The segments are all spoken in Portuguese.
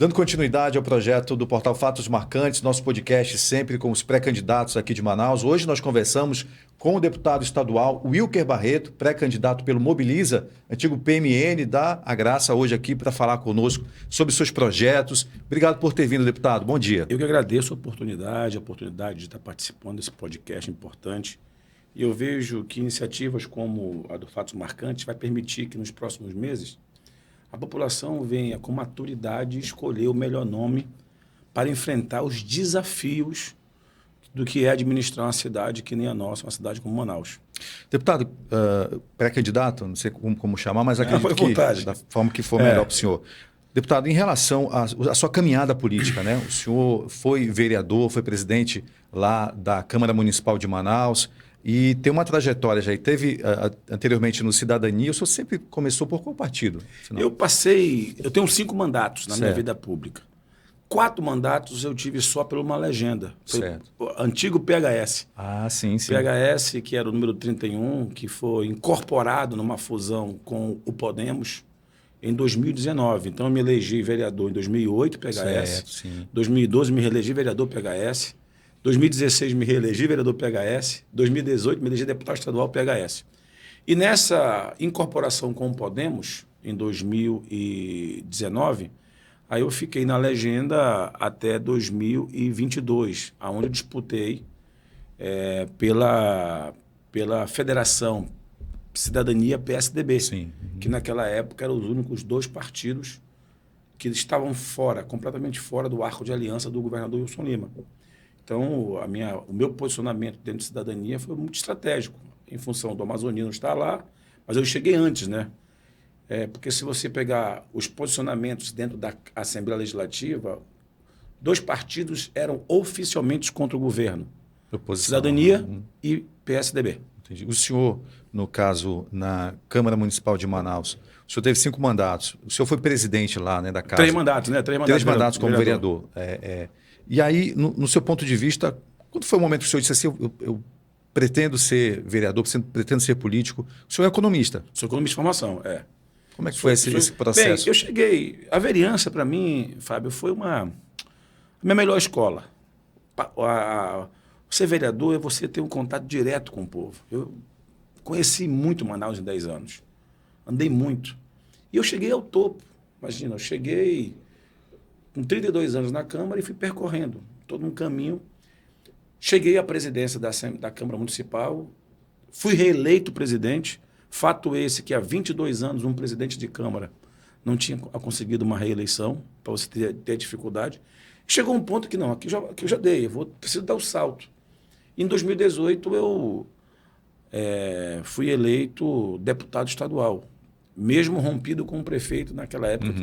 Dando continuidade ao projeto do Portal Fatos Marcantes, nosso podcast sempre com os pré-candidatos aqui de Manaus. Hoje nós conversamos com o deputado estadual Wilker Barreto, pré-candidato pelo Mobiliza, antigo PMN, dá a graça hoje aqui para falar conosco sobre seus projetos. Obrigado por ter vindo, deputado. Bom dia. Eu que agradeço a oportunidade de estar participando desse podcast importante. E eu vejo que iniciativas como a do Fatos Marcantes vai permitir que nos próximos meses a população venha com maturidade escolher o melhor nome para enfrentar os desafios do que é administrar uma cidade que nem a nossa, uma cidade como Manaus. Deputado, pré-candidato, não sei como chamar, mas acredito que da forma que for melhor para o senhor. Deputado, em relação à sua caminhada política, né? O senhor foi vereador, foi presidente lá da Câmara Municipal de Manaus e tem uma trajetória já. E teve anteriormente no Cidadania, o senhor sempre começou por qual partido? Eu tenho 5 mandatos na minha vida pública. 4 mandatos eu tive só por uma legenda. Certo. Antigo PHS. Ah, sim. PHS, que era o número 31, que foi incorporado numa fusão com o Podemos em 2019. Então, eu me elegi vereador em 2008, PHS. Certo, sim. 2012, me reelegi vereador PHS. 2016, me reelegi vereador PHS. 2018, me elegi deputado estadual PHS. E nessa incorporação com o Podemos, em 2019, aí eu fiquei na legenda até 2022, onde eu disputei pela Federação Cidadania PSDB, Sim. que naquela época eram os únicos 2 partidos que estavam fora, completamente fora do arco de aliança do governador Wilson Lima. Então, o meu posicionamento dentro de Cidadania foi muito estratégico, em função do Amazonino estar lá, mas eu cheguei antes, né? Porque se você pegar os posicionamentos dentro da Assembleia Legislativa, 2 partidos eram oficialmente contra o governo. Cidadania e PSDB. Entendi. O senhor, no caso, na Câmara Municipal de Manaus, o senhor teve 5 mandatos. O senhor foi presidente lá, né, da casa. 3 mandatos, né? 3 mandatos como vereador. E aí, no seu ponto de vista, quando foi o momento que o senhor disse assim, eu pretendo ser vereador, pretendo ser político? O senhor é economista. Sou economista de formação, Como é que foi esse processo? Bem, eu cheguei... A vereança, para mim, Fábio, foi a minha melhor escola. Ser vereador é você ter um contato direto com o povo. Eu conheci muito Manaus em 10 anos. Andei muito. E eu cheguei ao topo. Imagina, eu cheguei com 32 anos na Câmara e fui percorrendo todo um caminho. Cheguei à presidência da Câmara Municipal, fui reeleito presidente. Fato esse que há 22 anos um presidente de Câmara não tinha conseguido uma reeleição, para você ter dificuldade. Chegou um ponto que não, aqui eu já dei, preciso dar o salto. Em 2018 eu fui eleito deputado estadual, mesmo rompido com o prefeito naquela época, que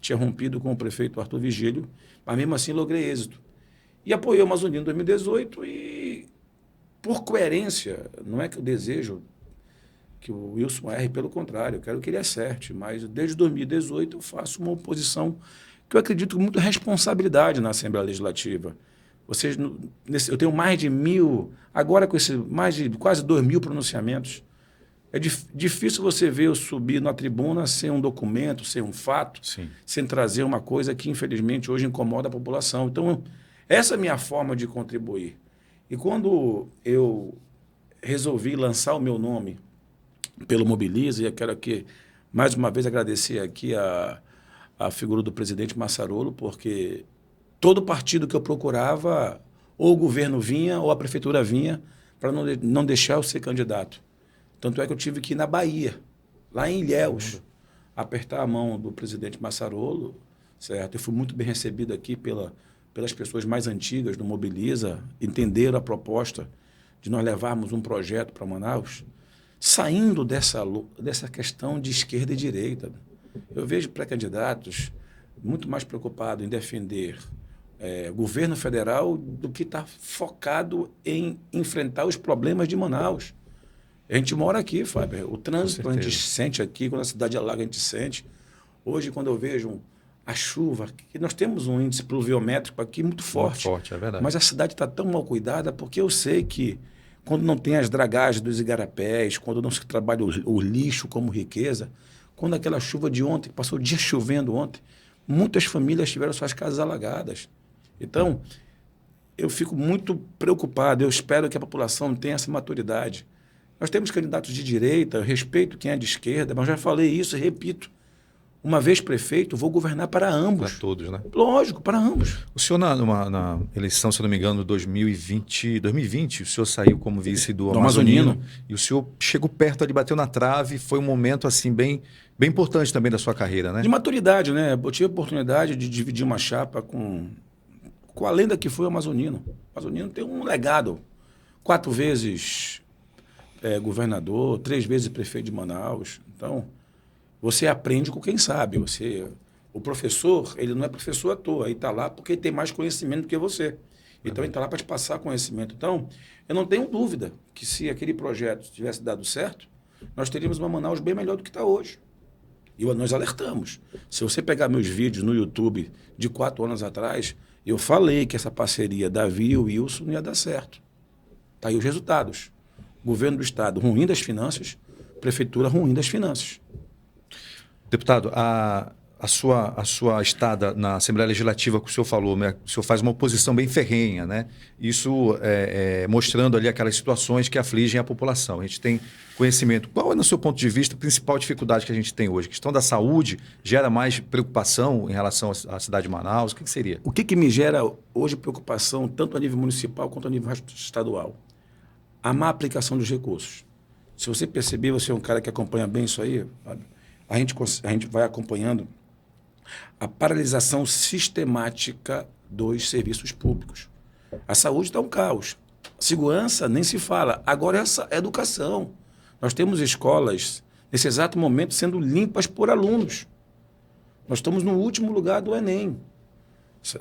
tinha rompido com o prefeito Arthur Vigílio, mas mesmo assim logrei êxito. E apoiei o Amazonino em 2018 e, por coerência, não é que eu desejo que o Wilson erre, pelo contrário, eu quero que ele acerte, mas desde 2018 eu faço uma oposição que eu acredito com muita responsabilidade na Assembleia Legislativa. Eu tenho mais de 1.000, agora com mais de quase 2.000 pronunciamentos. É difícil você ver eu subir na tribuna sem um documento, sem um fato, sem trazer uma coisa que, infelizmente, hoje incomoda a população. Então, essa é a minha forma de contribuir. E quando eu resolvi lançar o meu nome pelo Mobiliza, e eu quero aqui, mais uma vez, agradecer aqui a figura do presidente Massarolo, porque todo partido que eu procurava, ou o governo vinha, ou a prefeitura vinha, para não deixar eu ser candidato. Tanto é que eu tive que ir na Bahia, lá em Ilhéus, apertar a mão do presidente Massarolo, certo? Eu fui muito bem recebido aqui pelas pessoas mais antigas do Mobiliza, entenderam a proposta de nós levarmos um projeto para Manaus, saindo dessa questão de esquerda e direita. Eu vejo pré-candidatos muito mais preocupados em defender governo federal do que está focado em enfrentar os problemas de Manaus. A gente mora aqui, Fábio. O trânsito a gente sente aqui, quando a cidade alaga, a gente sente. Hoje, quando eu vejo a chuva, que nós temos um índice pluviométrico aqui muito forte. Muito forte, é verdade. Mas a cidade está tão mal cuidada porque eu sei que quando não tem as dragagens dos igarapés, quando não se trabalha o lixo como riqueza, quando aquela chuva de ontem, passou o dia chovendo ontem, muitas famílias tiveram suas casas alagadas. Então, eu fico muito preocupado, eu espero que a população tenha essa maturidade. Nós temos candidatos de direita, eu respeito quem é de esquerda, mas já falei isso e repito. Uma vez prefeito, vou governar para ambos. Para todos, né? Lógico, para ambos. O senhor, na eleição, se eu não me engano, 2020, o senhor saiu como vice do Amazonino. E o senhor chegou perto ali, bateu na trave. Foi um momento assim bem importante também da sua carreira, né? De maturidade, né? Eu tive a oportunidade de dividir uma chapa com a lenda que foi o Amazonino. O Amazonino tem um legado. 4 vezes governador, 3 vezes prefeito de Manaus. Então, você aprende com quem sabe. O professor, ele não é professor à toa. Ele está lá porque ele tem mais conhecimento do que você. Então, ele está lá para te passar conhecimento. Então, eu não tenho dúvida que se aquele projeto tivesse dado certo, nós teríamos uma Manaus bem melhor do que está hoje. E nós alertamos. Se você pegar meus vídeos no YouTube de 4 anos atrás, eu falei que essa parceria Davi e Wilson não ia dar certo. Tá aí os resultados. Governo do Estado ruim das finanças, prefeitura ruim das finanças. Deputado, a sua estada na Assembleia Legislativa que o senhor falou, né? O senhor faz uma oposição bem ferrenha, né? Isso mostrando ali aquelas situações que afligem a população. A gente tem conhecimento. Qual é, no seu ponto de vista, a principal dificuldade que a gente tem hoje? A questão da saúde gera mais preocupação em relação à cidade de Manaus? O que seria? O que me gera hoje preocupação, tanto a nível municipal quanto a nível estadual? A má aplicação dos recursos. Se você perceber, você é um cara que acompanha bem isso aí, sabe? A gente vai acompanhando a paralisação sistemática dos serviços públicos. A saúde está um caos. A segurança nem se fala. Agora essa educação. Nós temos escolas, nesse exato momento, sendo limpas por alunos. Nós estamos no último lugar do Enem.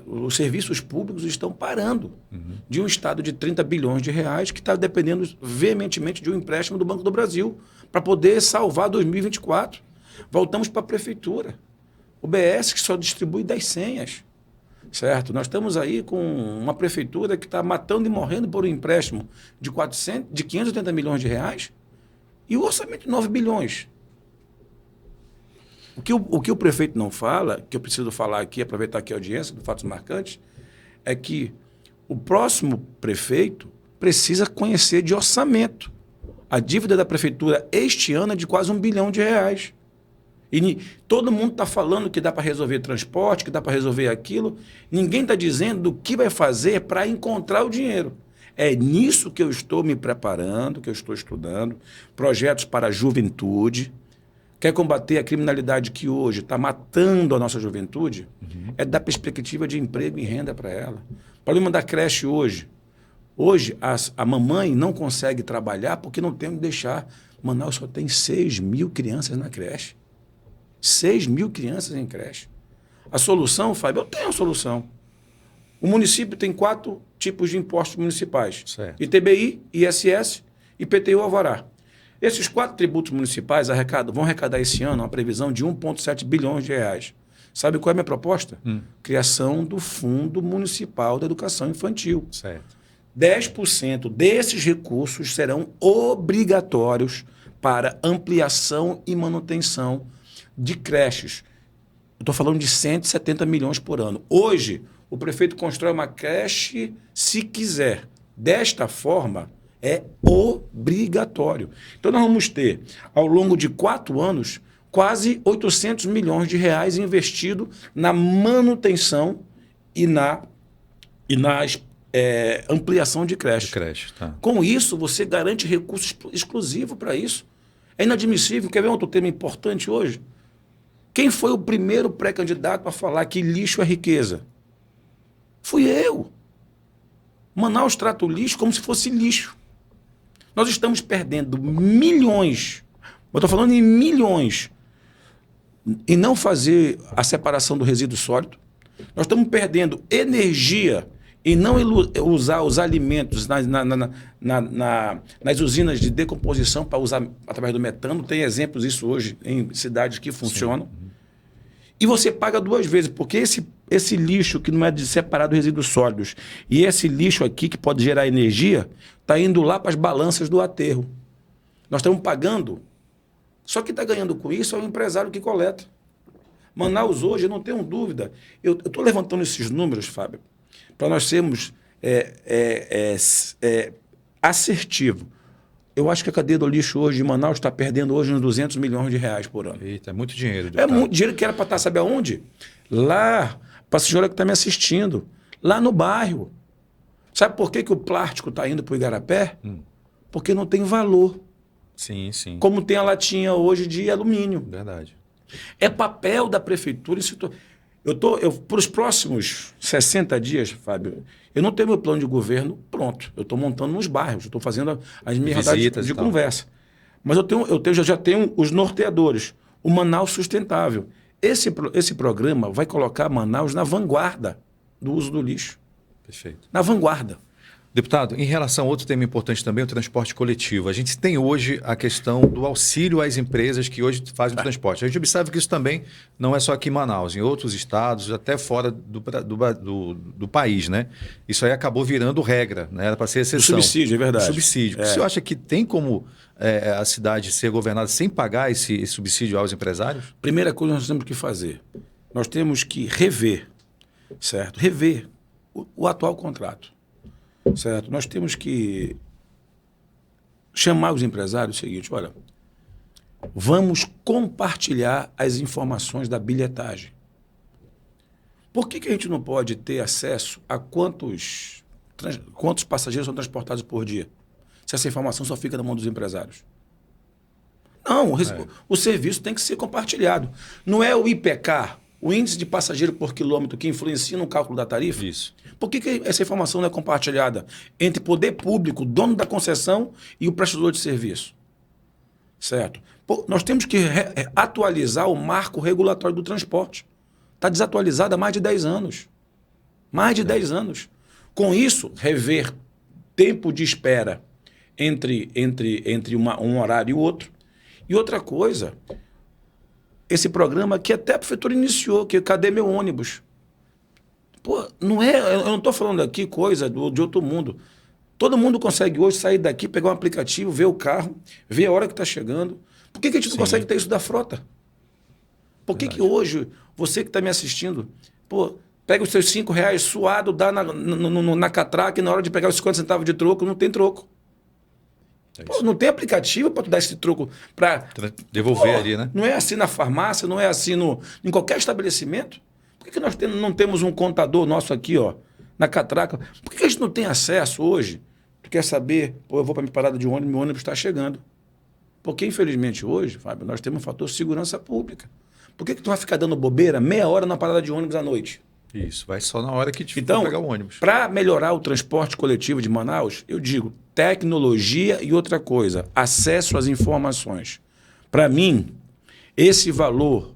Os serviços públicos estão parando de um Estado de 30 bilhões de reais que está dependendo veementemente de um empréstimo do Banco do Brasil para poder salvar 2024. Voltamos para a prefeitura. O BS que só distribui 10 senhas. Certo? Nós estamos aí com uma prefeitura que está matando e morrendo por um empréstimo de 580 milhões de reais e o orçamento de 9 bilhões. O que o prefeito não fala, que eu preciso falar aqui, aproveitar aqui a audiência do Fatos Marcantes, é que o próximo prefeito precisa conhecer de orçamento. A dívida da prefeitura este ano é de quase 1 bilhão de reais. E todo mundo está falando que dá para resolver transporte, que dá para resolver aquilo. Ninguém está dizendo do que vai fazer para encontrar o dinheiro. É nisso que eu estou me preparando, que eu estou estudando. Projetos para a juventude. Quer combater a criminalidade que hoje está matando a nossa juventude? É dar perspectiva de emprego e renda para ela. O problema da creche hoje. Hoje, a mamãe não consegue trabalhar porque não tem onde deixar. Manaus só tem 6 mil crianças na creche. 6 mil crianças em creche. A solução, Fábio, eu tenho a solução. O município tem 4 tipos de impostos municipais. Certo. ITBI, ISS, IPTU, Alvará. Esses 4 tributos municipais vão arrecadar esse ano uma previsão de 1,7 bilhões de reais. Sabe qual é a minha proposta? Criação do Fundo Municipal da Educação Infantil. Certo. 10% desses recursos serão obrigatórios para ampliação e manutenção de creches. Eu estou falando de 170 milhões por ano. Hoje, o prefeito constrói uma creche se quiser. Desta forma, é obrigatório. Então, nós vamos ter, ao longo de 4 anos, quase 800 milhões de reais investido na manutenção e na ampliação de creche. Tá. Com isso, você garante recurso exclusivo para isso. É inadmissível. Quer ver outro tema importante hoje? Quem foi o primeiro pré-candidato a falar que lixo é riqueza? Fui eu. Manaus trata o lixo como se fosse lixo. Nós estamos perdendo milhões, eu estou falando em milhões, em não fazer a separação do resíduo sólido. Nós estamos perdendo energia em não usar os alimentos nas usinas de decomposição para usar através do metano. Tem exemplos disso hoje em cidades que funcionam. Sim. E você paga 2 vezes, porque esse lixo que não é de separado resíduos sólidos e esse lixo aqui que pode gerar energia está indo lá para as balanças do aterro. Nós estamos pagando, só que está ganhando com isso é o empresário que coleta. Manaus hoje, eu não tenho dúvida. Eu estou levantando esses números, Fábio, para nós sermos assertivos. Eu acho que a cadeia do lixo hoje de Manaus está perdendo hoje uns 200 milhões de reais por ano. Eita, é muito dinheiro. É muito dinheiro que era para estar, sabe aonde? Lá, para a senhora que está me assistindo, lá no bairro. Sabe por que o plástico está indo para o Igarapé? Porque não tem valor. Sim, sim. Como tem a latinha hoje de alumínio. Verdade. É papel da prefeitura. Para os próximos 60 dias, Fábio, eu não tenho meu plano de governo pronto. Eu estou montando nos bairros, estou fazendo as minhas rodadas de conversa. Mas eu já tenho os norteadores. O Manaus Sustentável. Esse programa vai colocar Manaus na vanguarda do uso do lixo. Perfeito. Na vanguarda. Deputado, em relação a outro tema importante também, o transporte coletivo. A gente tem hoje a questão do auxílio às empresas que hoje fazem o transporte. A gente observa que isso também não é só aqui em Manaus, em outros estados, até fora do país, né? Isso aí acabou virando regra, né? Era para ser exceção. O subsídio, é verdade. O subsídio. O senhor acha que tem como a cidade ser governada sem pagar esse subsídio aos empresários? Primeira coisa que nós temos que fazer, nós temos que rever, certo? Rever o atual contrato. Certo? Nós temos que chamar os empresários o seguinte, olha, vamos compartilhar as informações da bilhetagem. Por que a gente não pode ter acesso a quantos passageiros são transportados por dia? Se essa informação só fica na mão dos empresários. Não, o serviço tem que ser compartilhado. Não é o IPK, o índice de passageiro por quilômetro, que influencia no cálculo da tarifa? Isso. Por que essa informação não é compartilhada entre poder público, dono da concessão e o prestador de serviço? Certo? Nós temos que atualizar o marco regulatório do transporte. Está desatualizado há mais de 10 anos. Mais de 10 anos. Com isso, rever tempo de espera entre um horário e o outro. E outra coisa, esse programa que até a prefeitura iniciou, que é Cadê Meu Ônibus? Pô, eu não estou falando aqui coisa de outro mundo. Todo mundo consegue hoje sair daqui, pegar um aplicativo, ver o carro, ver a hora que está chegando. Por que a gente não consegue ter isso da frota? Por que hoje, você que está me assistindo, pega os seus R$5 suado, dá na catraca e na hora de pegar os 50 centavos de troco, não tem troco. Não tem aplicativo para tu dar esse troco para devolver ali, né? Não é assim na farmácia, não é assim em qualquer estabelecimento. Por que nós não temos um contador nosso aqui, na catraca? Por que a gente não tem acesso hoje? Tu quer saber, eu vou para minha parada de ônibus, meu ônibus está chegando. Porque, infelizmente, hoje, Fábio, nós temos um fator de segurança pública. Por que tu vai ficar dando bobeira meia hora na parada de ônibus à noite? Isso, vai só na hora que te for pegar o ônibus. Para melhorar o transporte coletivo de Manaus, eu digo tecnologia e outra coisa, acesso às informações. Para mim, esse valor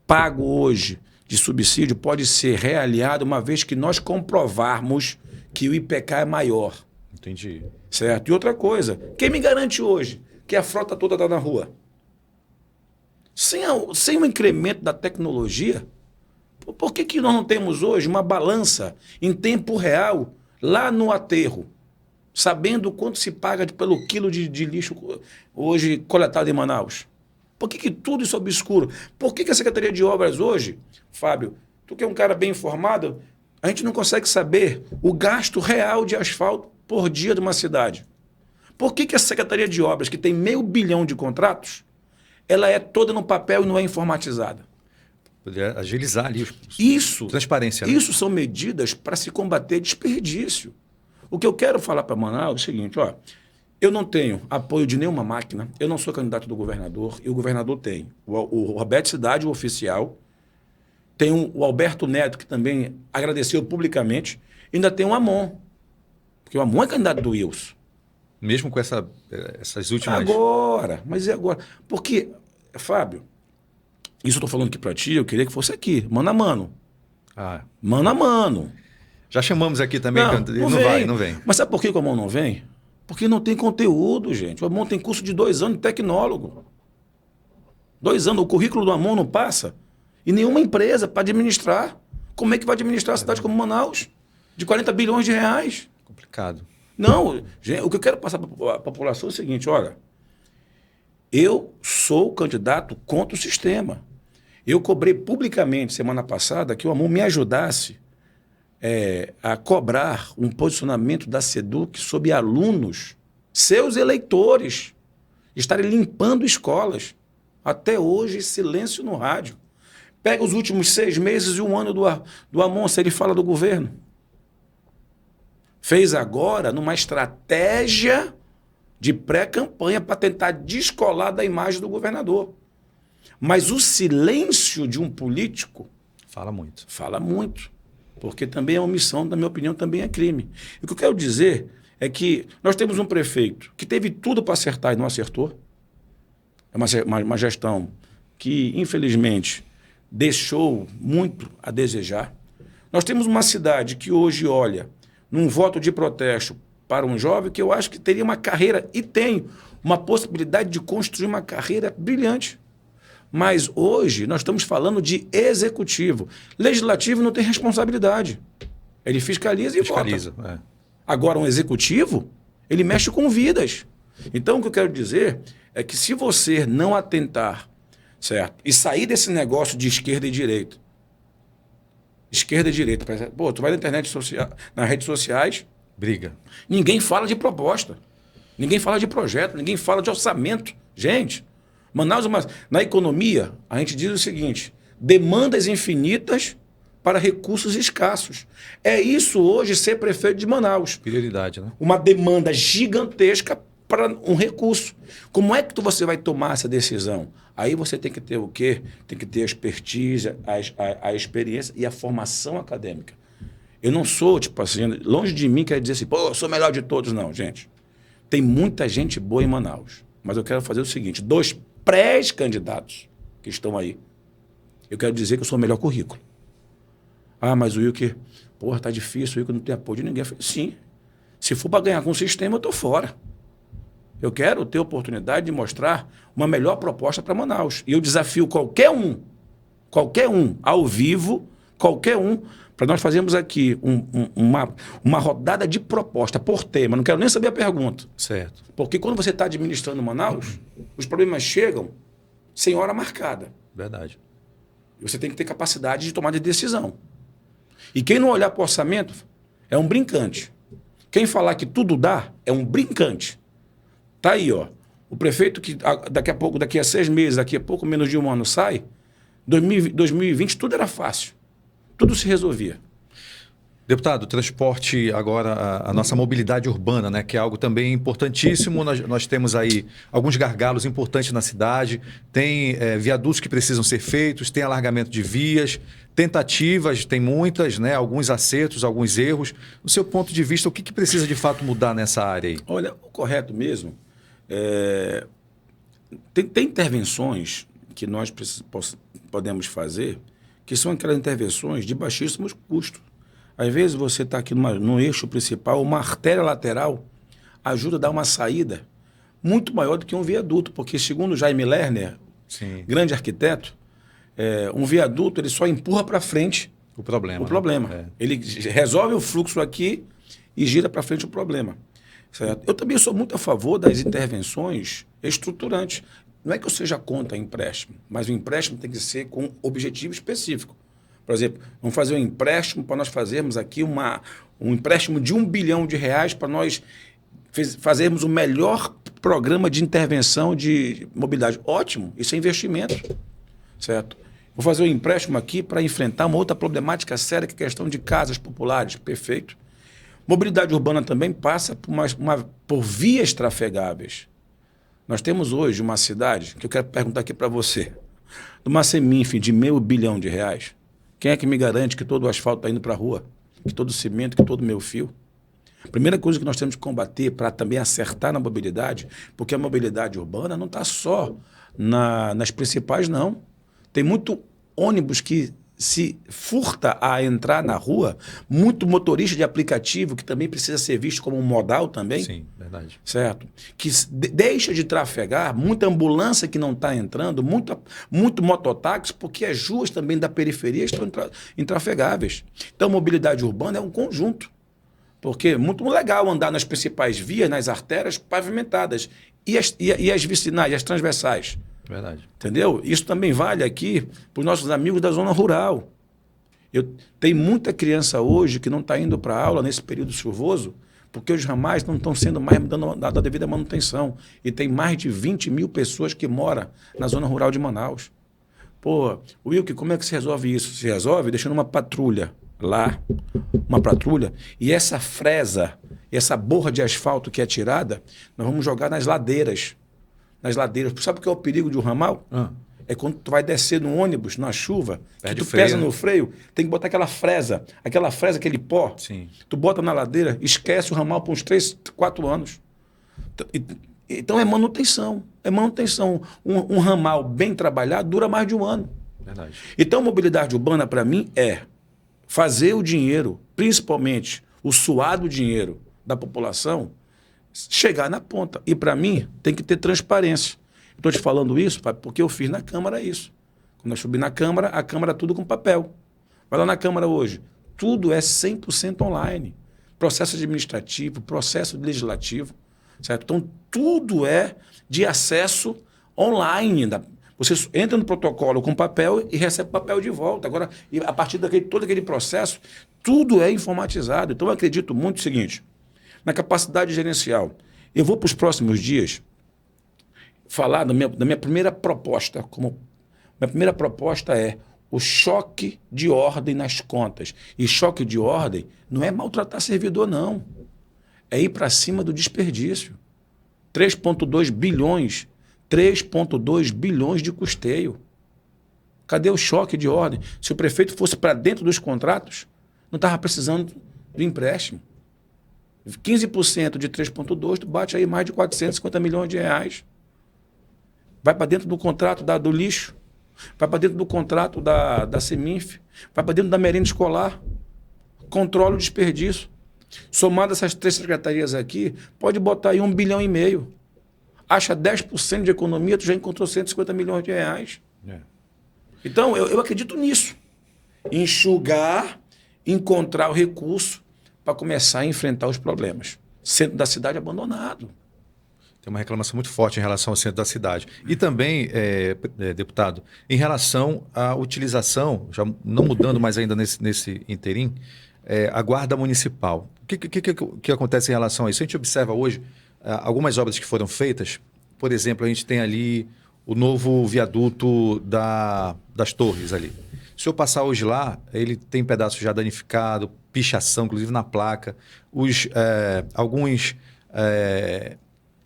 pago hoje de subsídio pode ser realiado uma vez que nós comprovarmos que o IPK é maior. Entendi. Certo? E outra coisa, quem me garante hoje que a frota toda está na rua? Sem o incremento da tecnologia, por que nós não temos hoje uma balança em tempo real lá no aterro, sabendo quanto se paga pelo quilo de lixo hoje coletado em Manaus? Por que tudo isso é obscuro? Por que a Secretaria de Obras hoje, Fábio, tu que é um cara bem informado, a gente não consegue saber o gasto real de asfalto por dia de uma cidade? Por que a Secretaria de Obras, que tem 500 milhões de contratos, ela é toda no papel e não é informatizada? Poderia agilizar ali transparência. Né? Isso são medidas para se combater desperdício. O que eu quero falar para Manaus é o seguinte, eu não tenho apoio de nenhuma máquina, eu não sou candidato do governador, e o governador tem. O Roberto Cidade, o oficial, tem o Alberto Neto, que também agradeceu publicamente, e ainda tem o Amon, porque o Amon é candidato do Wilson. Mesmo com essas últimas... Mas é agora. Porque, Fábio, isso eu estou falando aqui para ti, eu queria que fosse aqui, mano a mano. Mano a mano. Já chamamos aqui também, não vem. Mas sabe por que o Amon não vem? Porque não tem conteúdo, gente. O Amon tem curso de 2 anos de tecnólogo. 2 anos, o currículo do Amon não passa. E nenhuma empresa para administrar. Como é que vai administrar a cidade como Manaus? De 40 bilhões de reais. Complicado. Não, gente, o que eu quero passar para a população é o seguinte, olha, eu sou candidato contra o sistema. Eu cobrei publicamente, semana passada, que o AMON me ajudasse a cobrar um posicionamento da SEDUC sobre alunos, seus eleitores, estarem limpando escolas. Até hoje, silêncio no rádio. Pega os últimos 6 meses e 1 ano do AMON, se ele fala do governo. Fez agora numa estratégia de pré-campanha para tentar descolar da imagem do governador. Mas o silêncio de um político... Fala muito. Fala muito. Porque também é omissão, na minha opinião, também é crime. E o que eu quero dizer é que nós temos um prefeito que teve tudo para acertar e não acertou. É uma gestão que, infelizmente, deixou muito a desejar. Nós temos uma cidade que hoje olha num voto de protesto para um jovem que eu acho que teria uma carreira, e tem uma possibilidade de construir uma carreira brilhante. Mas hoje nós estamos falando de executivo. Legislativo não tem responsabilidade. Ele fiscaliza e vota. Agora, um executivo, ele mexe com vidas. Então, o que eu quero dizer é que se você não atentar, certo, e sair desse negócio de esquerda e direita, pô, tu vai na internet, nas redes sociais, briga. Ninguém fala de proposta, ninguém fala de projeto, ninguém fala de orçamento. Gente, Manaus, na economia, a gente diz o seguinte: demandas infinitas para recursos escassos. É isso hoje ser prefeito de Manaus. Prioridade, né? Uma demanda gigantesca para um recurso. Como é que você vai tomar essa decisão? Aí você tem que ter o quê? Tem que ter a expertise, a experiência e a formação acadêmica. Eu não sou, tipo assim, longe de mim quer dizer assim, pô, eu sou o melhor de todos. Não, gente. Tem muita gente boa em Manaus. Mas eu quero fazer o seguinte: 2 pré-candidatos que estão aí, eu quero dizer que eu sou o melhor currículo. Ah, mas o Wilker, porra, tá difícil, o Wilker não tem apoio de ninguém. Eu falei, sim, se for para ganhar com o sistema, eu tô fora. Eu quero ter a oportunidade de mostrar uma melhor proposta para Manaus. E eu desafio qualquer um, ao vivo, qualquer um, para nós fazermos aqui uma rodada de proposta por tema. Não quero nem saber a pergunta. Certo. Porque quando você está administrando Manaus, os problemas chegam sem hora marcada. Verdade. E você tem que ter capacidade de tomar de decisão. E quem não olhar para o orçamento é um brincante. Quem falar que tudo dá é um brincante. Tá aí, ó. O prefeito que daqui a 6 meses, daqui a pouco menos de 1 ano sai, 2020 tudo era fácil. Tudo se resolvia. Deputado, transporte agora, a nossa mobilidade urbana, né, que é algo também importantíssimo. Nós temos aí alguns gargalos importantes na cidade, tem viadutos que precisam ser feitos, tem alargamento de vias, tentativas, tem muitas, né, alguns acertos, alguns erros. Do seu ponto de vista, o que precisa de fato mudar nessa área aí? Olha, o correto mesmo, tem intervenções que nós podemos fazer, que são aquelas intervenções de baixíssimos custos. Às vezes você está aqui no eixo principal, uma artéria lateral ajuda a dar uma saída muito maior do que um viaduto, porque segundo Jaime Lerner, sim, grande arquiteto, um viaduto ele só empurra para frente o problema. Né? Ele resolve o fluxo aqui e gira para frente o problema. Certo? Eu também sou muito a favor das intervenções estruturantes. Não é que eu seja contra empréstimo, mas o empréstimo tem que ser com objetivo específico. Por exemplo, vamos fazer um empréstimo para nós fazermos aqui um empréstimo de R$1 bilhão para nós fazermos o melhor programa de intervenção de mobilidade. Ótimo, isso é investimento, certo? Vou fazer um empréstimo aqui para enfrentar uma outra problemática séria, que é a questão de casas populares. Perfeito. Mobilidade urbana também passa por vias trafegáveis. Nós temos hoje uma cidade, que eu quero perguntar aqui para você, numa Seminf de R$500 bilhão, quem é que me garante que todo o asfalto está indo para a rua? Que todo o cimento, que todo o meio fio? A primeira coisa que nós temos que combater para também acertar na mobilidade, porque a mobilidade urbana não está só nas principais, não. Tem muito ônibus que se furta a entrar na rua, muito motorista de aplicativo que também precisa ser visto como um modal também. Sim, verdade. Certo? Que deixa de trafegar, muita ambulância que não está entrando, muito mototáxi, porque as ruas também da periferia estão intrafegáveis. Então, mobilidade urbana é um conjunto. Porque é muito legal andar nas principais vias, nas artérias pavimentadas. E as vicinais, as transversais? Verdade. Entendeu? Isso também vale aqui para os nossos amigos da zona rural. Tem muita criança hoje que não está indo para a aula nesse período chuvoso porque os ramais não estão sendo mais dando a devida manutenção. E tem mais de 20 mil pessoas que moram na zona rural de Manaus. Pô, Wilke, como é que se resolve isso? Se resolve deixando uma patrulha lá, uma patrulha, e essa fresa, essa borra de asfalto que é tirada, nós vamos jogar nas ladeiras. Nas ladeiras. Sabe o que é o perigo de um ramal? É quando tu vai descer no ônibus, na chuva, que tu pesa no freio, tem que botar aquela fresa, aquele pó. Sim. Tu bota na ladeira, esquece o ramal por uns 3, 4 anos. Então é manutenção. É manutenção. Um ramal bem trabalhado dura mais de 1 ano. Verdade. Então, mobilidade urbana, para mim, é fazer o dinheiro, principalmente o suado dinheiro da população, chegar na ponta. E, para mim, tem que ter transparência. Estou te falando isso porque eu fiz na Câmara isso. Quando eu subi na Câmara, a Câmara tudo com papel. Vai lá na Câmara hoje. Tudo é 100% online. Processo administrativo, processo legislativo. Certo? Então, tudo é de acesso online. Você entra no protocolo com papel e recebe papel de volta. Agora, a partir todo aquele processo, tudo é informatizado. Então, eu acredito muito no seguinte, na capacidade gerencial. Eu vou para os próximos dias falar da minha primeira proposta. Minha primeira proposta é o choque de ordem nas contas. E choque de ordem não é maltratar servidor, não. É ir para cima do desperdício. 3,2 bilhões. 3,2 bilhões de custeio. Cadê o choque de ordem? Se o prefeito fosse para dentro dos contratos, não estava precisando de empréstimo. 15% de 3,2, tu bate aí mais de 450 milhões de reais. Vai para dentro do contrato do lixo, vai para dentro do contrato da Seminf, vai para dentro da merenda escolar, controla o desperdício. Somado essas 3 secretarias aqui, pode botar aí 1,5 bilhão. Acha 10% de economia, tu já encontrou 150 milhões de reais. Então, eu acredito nisso. Enxugar, encontrar o recurso para começar a enfrentar os problemas. Centro da cidade abandonado. Tem uma reclamação muito forte em relação ao centro da cidade. E também, deputado, em relação à utilização, já não mudando mais ainda nesse interim, a guarda municipal. O que acontece em relação a isso? A gente observa hoje algumas obras que foram feitas. Por exemplo, a gente tem ali o novo viaduto das Torres ali. Se eu passar hoje lá, ele tem pedaço já danificado, pichação, inclusive na placa. Alguns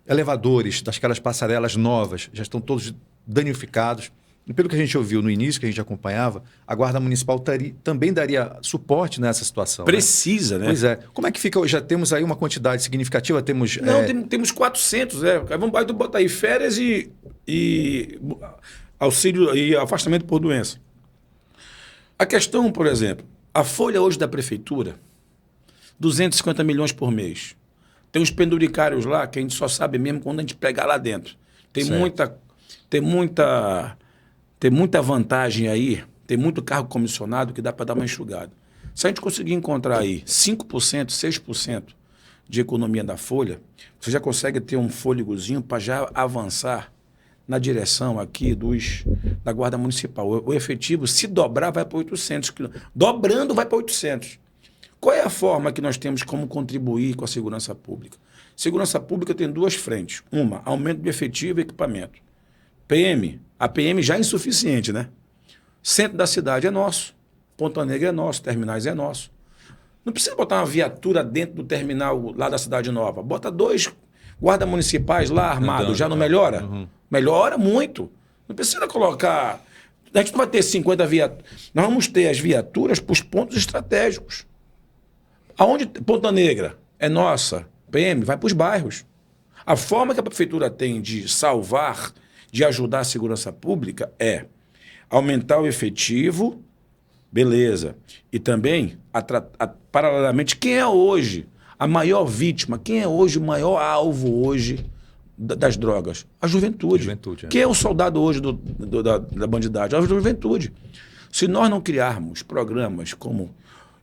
elevadores daquelas passarelas novas já estão todos danificados. E pelo que a gente ouviu no início, que a gente acompanhava, a Guarda Municipal também daria suporte nessa situação. Precisa, né? Pois é. Como é que fica hoje? Já temos aí uma quantidade significativa? Temos 400. Vamos botar aí férias e auxílio e afastamento por doença. A questão, por exemplo, a folha hoje da prefeitura, 250 milhões por mês. Tem uns penduricários lá que a gente só sabe mesmo quando a gente pegar lá dentro. Tem muita vantagem aí, tem muito cargo comissionado que dá para dar uma enxugada. Se a gente conseguir encontrar aí 5%, 6% de economia da folha, você já consegue ter um fôlegozinho para já avançar na direção aqui da Guarda Municipal. O efetivo, se dobrar, vai para 800. Dobrando, vai para 800. Qual é a forma que nós temos como contribuir com a segurança pública? Segurança pública tem 2 frentes. Uma, aumento de efetivo e equipamento. A PM já é insuficiente, né? Centro da cidade é nosso. Ponta Negra é nosso. Terminais é nosso. Não precisa botar uma viatura dentro do terminal lá da Cidade Nova. Bota 2 guardas municipais lá armados. Já não melhora? Uhum. Melhora muito. Não precisa colocar... A gente não vai ter 50 viaturas. Nós vamos ter as viaturas para os pontos estratégicos. Aonde Ponta Negra é nossa, PM, vai para os bairros. A forma que a prefeitura tem de salvar, de ajudar a segurança pública é aumentar o efetivo, beleza. E também, paralelamente, quem é hoje a maior vítima, quem é hoje o maior alvo hoje das drogas? A juventude. Quem é o soldado hoje da bandidagem? A juventude. Se nós não criarmos programas como...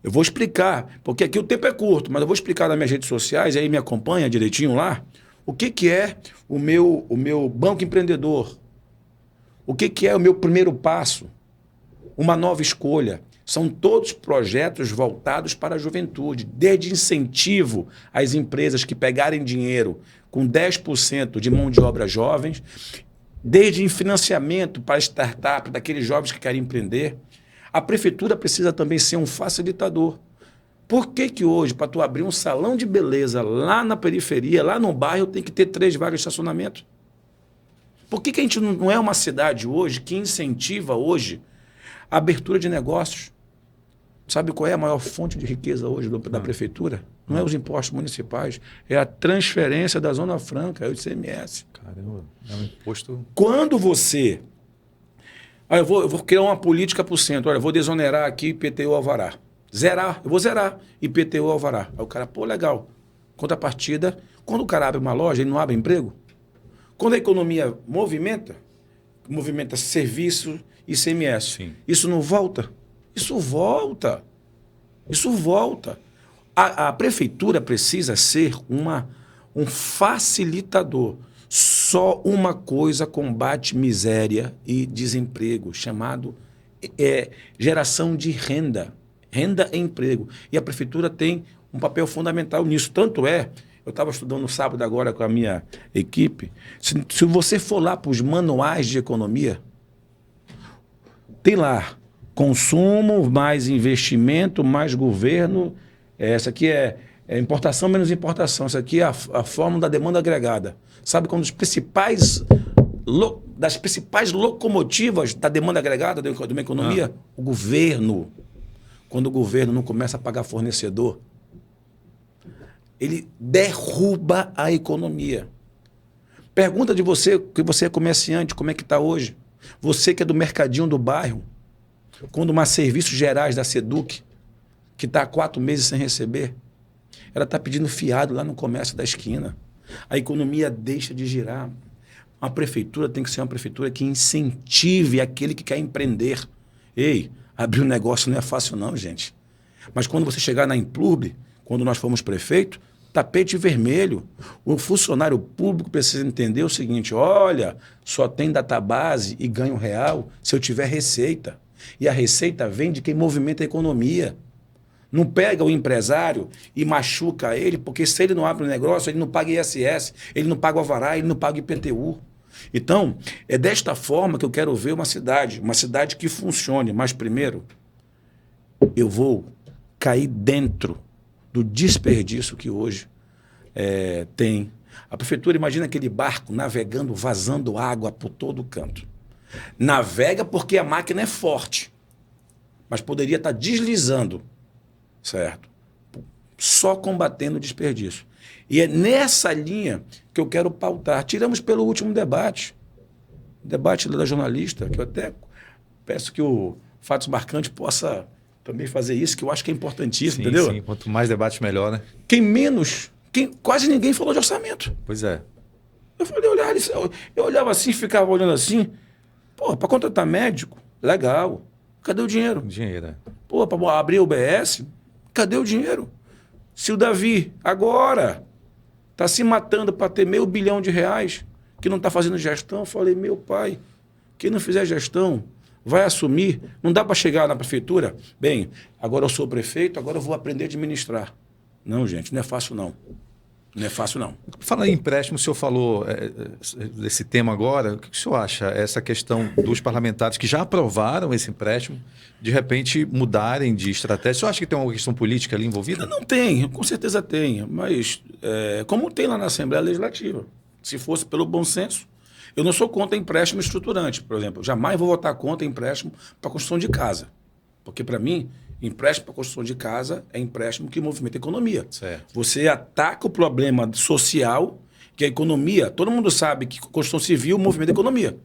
Eu vou explicar, porque aqui o tempo é curto, mas eu vou explicar nas minhas redes sociais, aí me acompanha direitinho lá, o que é o meu banco empreendedor. O que é o meu primeiro passo? Uma nova escolha. São todos projetos voltados para a juventude, desde incentivo às empresas que pegarem dinheiro com 10% de mão de obra jovens, desde financiamento para startup daqueles jovens que querem empreender. A prefeitura precisa também ser um facilitador. Por que hoje, para tu abrir um salão de beleza lá na periferia, lá no bairro, tem que ter 3 vagas de estacionamento? Por que a gente não é uma cidade hoje que incentiva hoje a abertura de negócios? Sabe qual é a maior fonte de riqueza hoje da prefeitura? Não é os impostos municipais, é a transferência da Zona Franca, é o ICMS. Caramba, é um imposto... Quando você... Olha, eu vou criar uma política para o centro, olha, eu vou desonerar aqui IPTU Alvará. Eu vou zerar IPTU Alvará. Aí o cara, pô, legal. Contrapartida, quando o cara abre uma loja, ele não abre emprego? Quando a economia movimenta serviço e ICMS, Sim. Isso não volta? Isso volta. Isso volta. A prefeitura precisa ser um facilitador. Só uma coisa combate miséria e desemprego, chamado geração de renda. Renda e emprego. E a prefeitura tem um papel fundamental nisso. Tanto é, eu estava estudando no sábado agora com a minha equipe, se você for lá para os manuais de economia, tem lá consumo, mais investimento, mais governo. Essa aqui é importação menos importação. Essa aqui é a fórmula da demanda agregada. Sabe quando das principais locomotivas da demanda agregada de uma economia? O governo. Quando o governo não começa a pagar fornecedor, ele derruba a economia. Pergunta de você, que você é comerciante, como é que está hoje? Você que é do mercadinho do bairro, quando uma Serviços Gerais da SEDUC, que está há 4 meses sem receber, ela está pedindo fiado lá no comércio da esquina. A economia deixa de girar. A prefeitura tem que ser uma prefeitura que incentive aquele que quer empreender. Ei, abrir um negócio não é fácil não, gente. Mas quando você chegar na Implurb, quando nós fomos prefeito, tapete vermelho. O funcionário público precisa entender o seguinte, olha, só tem database e ganho real se eu tiver receita. E a receita vem de quem movimenta a economia. Não pega o empresário e machuca ele, porque se ele não abre o negócio, ele não paga ISS, ele não paga o Alvará, ele não paga IPTU. Então, é desta forma que eu quero ver uma cidade que funcione. Mas primeiro, eu vou cair dentro do desperdício que hoje tem. A prefeitura, imagina aquele barco navegando, vazando água por todo canto. Navega porque a máquina é forte, mas poderia estar deslizando, certo? Só combatendo o desperdício. E é nessa linha que eu quero pautar. Tiramos pelo último debate da jornalista, que eu até peço que o Fatos Marcantes possa também fazer isso, que eu acho que é importantíssimo, sim, entendeu? Sim, quanto mais debate, melhor, né? Quase ninguém falou de orçamento. Pois é. Eu olhava assim, ficava olhando assim. Pô, para contratar médico, legal. Cadê o dinheiro? Dinheiro, é. Pô, para abrir o UBS, cadê o dinheiro? Se o Davi, agora, está se matando para ter R$500 bilhão, que não está fazendo gestão, eu falei, meu pai, quem não fizer gestão vai assumir. Não dá para chegar na prefeitura, bem, agora eu sou prefeito, agora eu vou aprender a administrar. Não, gente, não é fácil não. Não é fácil, não. Falando em empréstimo, o senhor falou desse tema agora. O que o senhor acha? Essa questão dos parlamentares que já aprovaram esse empréstimo, de repente mudarem de estratégia. O senhor acha que tem uma questão política ali envolvida? Não tem, com certeza tem. Mas como tem lá na Assembleia Legislativa, se fosse pelo bom senso, eu não sou contra empréstimo estruturante, por exemplo. Eu jamais vou votar contra empréstimo para construção de casa. Porque, para mim, empréstimo para construção de casa é empréstimo que movimenta a economia. Certo. Você ataca o problema social, que a economia, todo mundo sabe que construção civil movimenta a economia.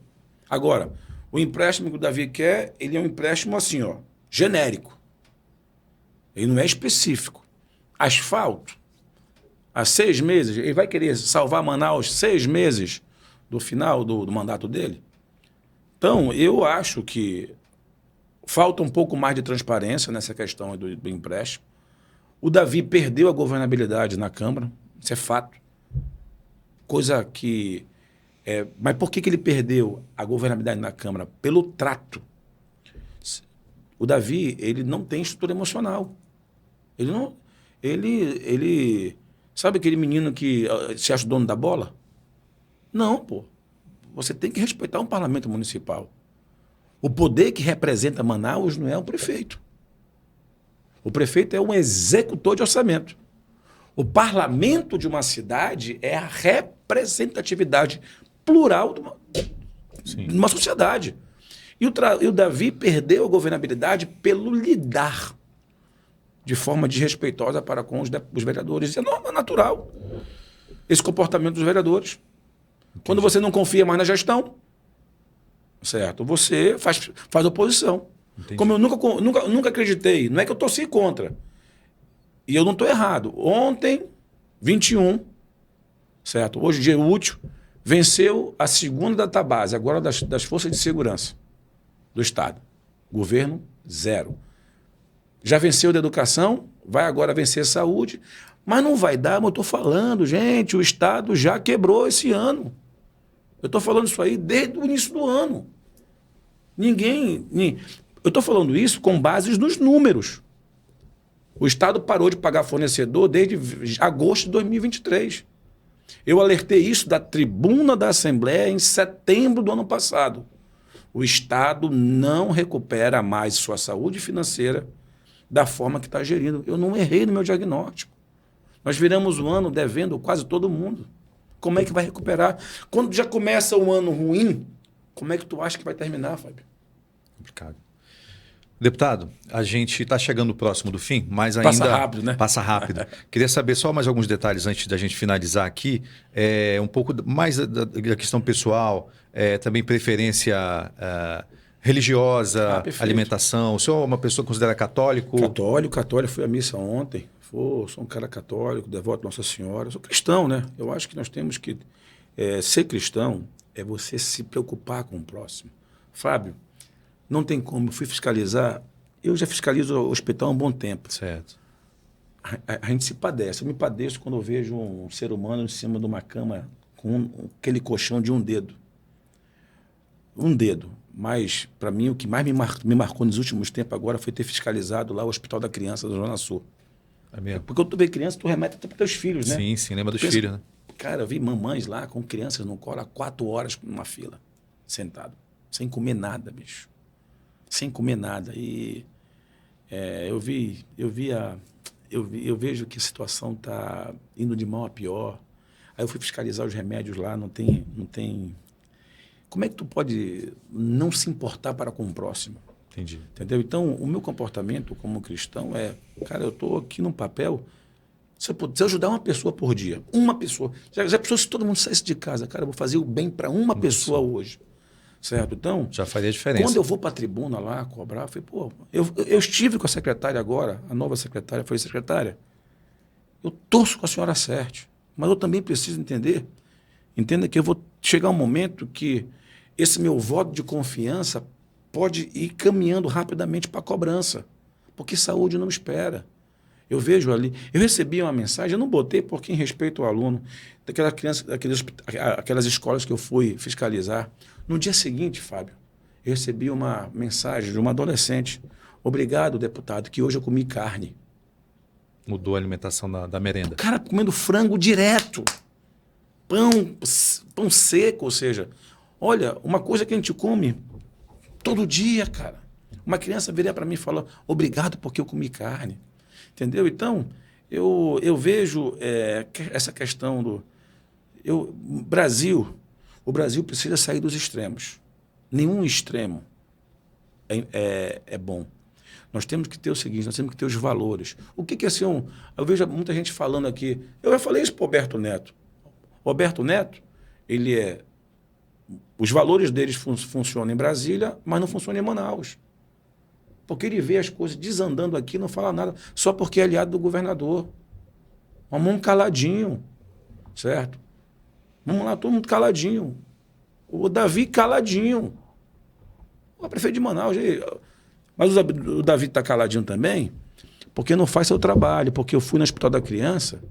Agora, o empréstimo que o Davi quer, ele é um empréstimo assim, ó, genérico. Ele não é específico. Asfalto, há 6 meses, ele vai querer salvar Manaus 6 meses do final do mandato dele? Então, eu acho que falta um pouco mais de transparência nessa questão do empréstimo. O Davi perdeu a governabilidade na Câmara, isso é fato. Coisa que Mas por que ele perdeu a governabilidade na Câmara? Pelo trato. O Davi, ele não tem estrutura emocional. Ele não... Ele... Sabe aquele menino que se acha dono da bola? Não, pô. Você tem que respeitar um parlamento municipal. O poder que representa Manaus não é o prefeito. O prefeito é um executor de orçamento. O parlamento de uma cidade é a representatividade plural de uma sociedade. E o Davi perdeu a governabilidade pelo lidar de forma desrespeitosa para com os vereadores. Isso é natural. Esse comportamento dos vereadores. Entendi. Quando você não confia mais na gestão, certo? Você faz oposição. Entendi. Como eu nunca acreditei, não é que eu torci contra. E eu não estou errado. Ontem, 21, certo? Hoje, dia útil, venceu a segunda database, agora das Forças de Segurança do Estado. Governo, 0. Já venceu da educação, vai agora vencer a saúde, mas não vai dar, mas eu estou falando, gente, o Estado já quebrou esse ano. Eu estou falando isso aí desde o início do ano. Eu estou falando isso com bases nos números. O Estado parou de pagar fornecedor desde agosto de 2023. Eu alertei isso da tribuna da Assembleia em setembro do ano passado. O Estado não recupera mais sua saúde financeira da forma que está gerindo. Eu não errei no meu diagnóstico. Nós viramos o ano devendo quase todo mundo. Como é que vai recuperar? Quando já começa um ano ruim, como é que tu acha que vai terminar, Fábio? Complicado. Deputado, a gente está chegando próximo do fim, mas ainda... Passa rápido, né? Passa rápido. Queria saber só mais alguns detalhes antes da gente finalizar aqui. Um pouco mais da questão pessoal, também preferência religiosa, alimentação. O senhor é uma pessoa que considera católico? Católico. Fui à missa ontem. Sou um cara católico, devoto de Nossa Senhora. Sou cristão, né? Eu acho que nós temos que... ser cristão é você se preocupar com o próximo. Fábio, não tem como. Eu fui fiscalizar. Eu já fiscalizo o hospital há um bom tempo. Certo. A gente se padece. Eu me padeço quando eu vejo um ser humano em cima de uma cama com aquele colchão de um dedo. Um dedo. Mas, para mim, o que mais me marcou nos últimos tempos agora foi ter fiscalizado lá o Hospital da Criança da Zona Sul. É mesmo? Porque quando tu vê criança, tu remete até para teus filhos, né? Sim, lembra dos filhos, né? Cara, eu vi mamães lá com crianças no colo há 4 horas numa fila, sentado, sem comer nada, bicho. Sem comer nada. E eu vejo que a situação está indo de mal a pior. Aí eu fui fiscalizar os remédios lá, não tem... Como é que tu pode não se importar para com o próximo? Entendi. Entendeu? Então, o meu comportamento como cristão cara, eu estou aqui no papel, se eu ajudar uma pessoa por dia, uma pessoa, já pensou se todo mundo saísse de casa, cara, eu vou fazer o bem para uma pessoa hoje, certo? Então, já faria diferença. Quando eu vou para a tribuna lá cobrar, eu falei, pô, eu estive com a secretária agora, a nova secretária, foi secretária, eu torço com a senhora acerte, mas eu também preciso entenda que eu vou chegar um momento que esse meu voto de confiança pode ir caminhando rapidamente para a cobrança, porque saúde não espera. Eu vejo ali, eu recebi uma mensagem, eu não botei porque em respeito ao aluno, daquela criança, aquelas escolas que eu fui fiscalizar. No dia seguinte, Fábio, eu recebi uma mensagem de uma adolescente. Obrigado, deputado, que hoje eu comi carne. Mudou a alimentação da merenda. O cara comendo frango direto. Pão seco, ou seja, olha, uma coisa que a gente come todo dia, cara. Uma criança viria para mim e falou, obrigado porque eu comi carne. Entendeu? Então, eu vejo essa questão do... O Brasil precisa sair dos extremos. Nenhum extremo é bom. Nós temos que ter o seguinte, nós temos que ter os valores. O que é ser um... Eu vejo muita gente falando aqui, eu já falei isso para o Roberto Neto. Roberto Neto, os valores deles funcionam em Brasília, mas não funcionam em Manaus. Porque ele vê as coisas desandando aqui, não fala nada, só porque é aliado do governador. Vamos caladinho, certo? Vamos lá, todo mundo caladinho. O Davi caladinho. O prefeito de Manaus. Mas o Davi está caladinho também, porque não faz seu trabalho. Porque eu fui no Hospital da Criança,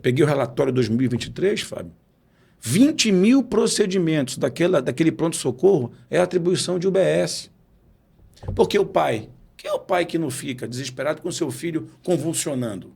peguei o relatório de 2023, Fábio. 20 mil procedimentos daquele pronto-socorro é atribuição de UBS. Porque o pai... Quem é o pai que não fica desesperado com seu filho convulsionando?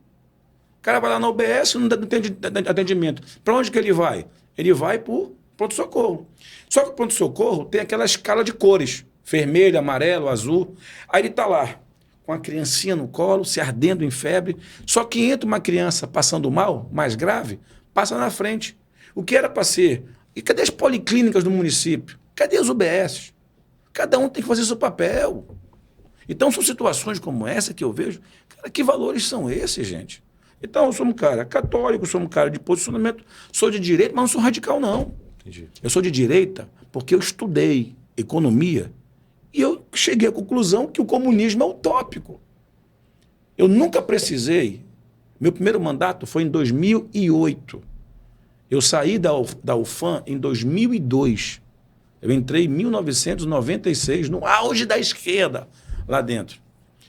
O cara vai lá na UBS e não tem atendimento. Para onde que ele vai? Ele vai para o pronto-socorro. Só que o pronto-socorro tem aquela escala de cores. Vermelho, amarelo, azul. Aí ele está lá, com a criancinha no colo, se ardendo em febre. Só que entra uma criança passando mal, mais grave, passa na frente. O que era para ser? E cadê as policlínicas do município? Cadê as UBS? Cada um tem que fazer seu papel. Então, são situações como essa que eu vejo. Cara, que valores são esses, gente? Então, eu sou um cara católico, sou um cara de posicionamento, sou de direita, mas não sou radical, não. Entendi. Eu sou de direita porque eu estudei economia e eu cheguei à conclusão que o comunismo é utópico. Eu nunca precisei... Meu primeiro mandato foi em 2008. Eu saí da UFAM em 2002. Eu entrei em 1996, no auge da esquerda, lá dentro.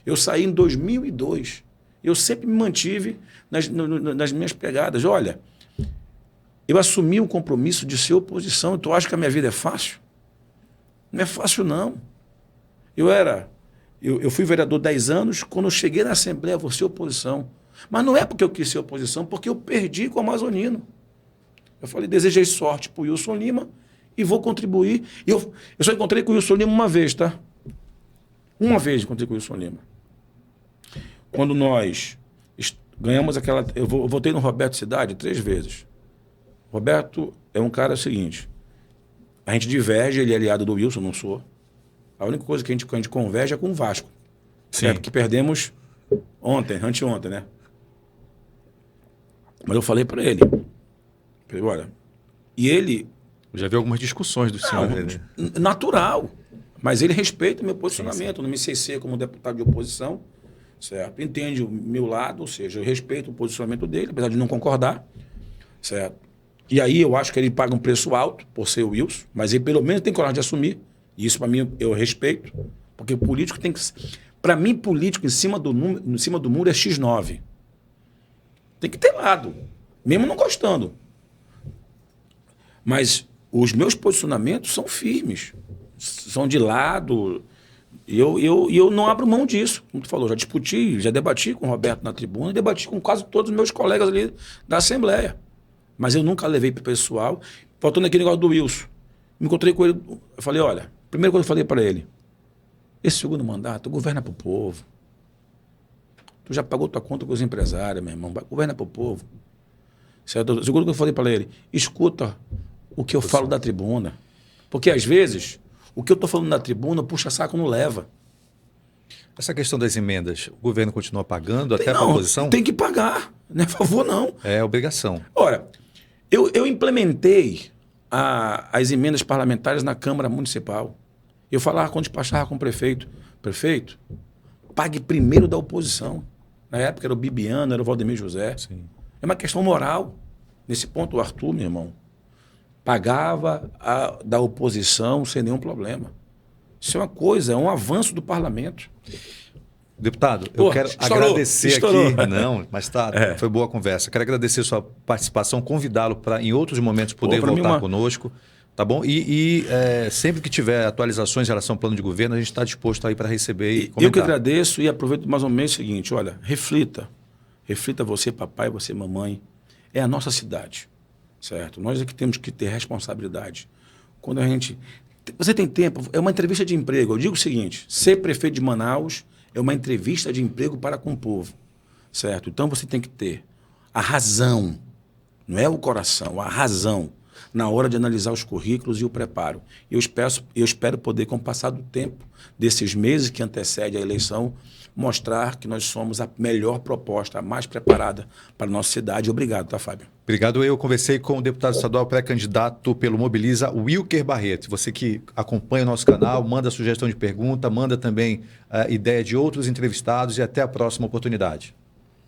Eu saí em 2002. Eu sempre me mantive nas minhas pegadas. Olha, eu assumi o compromisso de ser oposição. Tu acha que a minha vida é fácil? Não é fácil, não. Eu fui vereador 10 anos, quando eu cheguei na Assembleia, eu vou ser oposição. Mas não é porque eu quis ser oposição, porque eu perdi com o Amazonino. Eu falei, desejei sorte para o Wilson Lima e vou contribuir. Eu só encontrei com o Wilson Lima uma vez, tá? Uma vez encontrei com o Wilson Lima. Quando nós ganhamos aquela... Eu votei no Roberto Cidade 3 vezes. Roberto é um cara seguinte. A gente diverge, ele é aliado do Wilson, não sou. A única coisa que a gente converge é com o Vasco. Sim. É porque perdemos anteontem, né? Mas eu falei para ele. Falei, olha... E ele... Eu já vi algumas discussões do senhor. Natural. Mas ele respeita o meu posicionamento. Sim. Não me cessei como deputado de oposição. Certo? Entende o meu lado, ou seja, eu respeito o posicionamento dele, apesar de não concordar. Certo? E aí eu acho que ele paga um preço alto por ser o Wilson, mas ele pelo menos tem coragem de assumir. E isso para mim eu respeito. Porque o político tem que... Para mim, político em cima do muro é X9. Tem que ter lado. Mesmo não gostando. Mas os meus posicionamentos são firmes. São de lado. E eu não abro mão disso. Como tu falou, já debati com o Roberto na tribuna e debati com quase todos os meus colegas ali da Assembleia. Mas eu nunca levei para o pessoal. Faltando aquele negócio do Wilson. Me encontrei com ele. Eu falei, olha, a primeira coisa que eu falei para ele, esse segundo mandato, governa para o povo. Tu já pagou tua conta com os empresários, meu irmão. Governa para o povo. Certo? A segunda coisa que eu falei para ele, escuta o que eu falo da tribuna. Porque, às vezes, o que eu estou falando na tribuna, puxa-saco não leva. Essa questão das emendas, o governo continua pagando até para a oposição? Tem que pagar. Não é favor, não. É obrigação. Ora, eu implementei as emendas parlamentares na Câmara Municipal. Eu falava quando despachava com o prefeito. Prefeito, pague primeiro da oposição. Na época era o Bibiano, era o Valdemir José. Sim. É uma questão moral. Nesse ponto, o Arthur, meu irmão, pagava da oposição sem nenhum problema. Isso é uma coisa, é um avanço do parlamento. Deputado, eu quero agradecer aqui. Não, mas foi boa a conversa. Quero agradecer a sua participação, convidá-lo para, em outros momentos, poder voltar conosco. Tá bom? E sempre que tiver atualizações em relação ao plano de governo, a gente está disposto aí para receber e comentar. Eu que agradeço e aproveito mais ou menos o seguinte, olha, reflita. Reflita você, papai, você, mamãe. É a nossa cidade, certo? Nós é que temos que ter responsabilidade. Quando a gente... Você tem tempo, é uma entrevista de emprego. Eu digo o seguinte, ser prefeito de Manaus é uma entrevista de emprego para com o povo, certo? Então você tem que ter a razão, não é o coração, a razão, na hora de analisar os currículos e o preparo. Eu espero poder, com o passar do tempo, desses meses que antecedem a eleição, mostrar que nós somos a melhor proposta, a mais preparada para a nossa cidade. Obrigado, tá, Fábio? Obrigado. Eu conversei com o deputado estadual pré-candidato pelo Mobiliza, Wilker Barreto. Você que acompanha o nosso canal, manda sugestão de pergunta, manda também ideia de outros entrevistados e até a próxima oportunidade.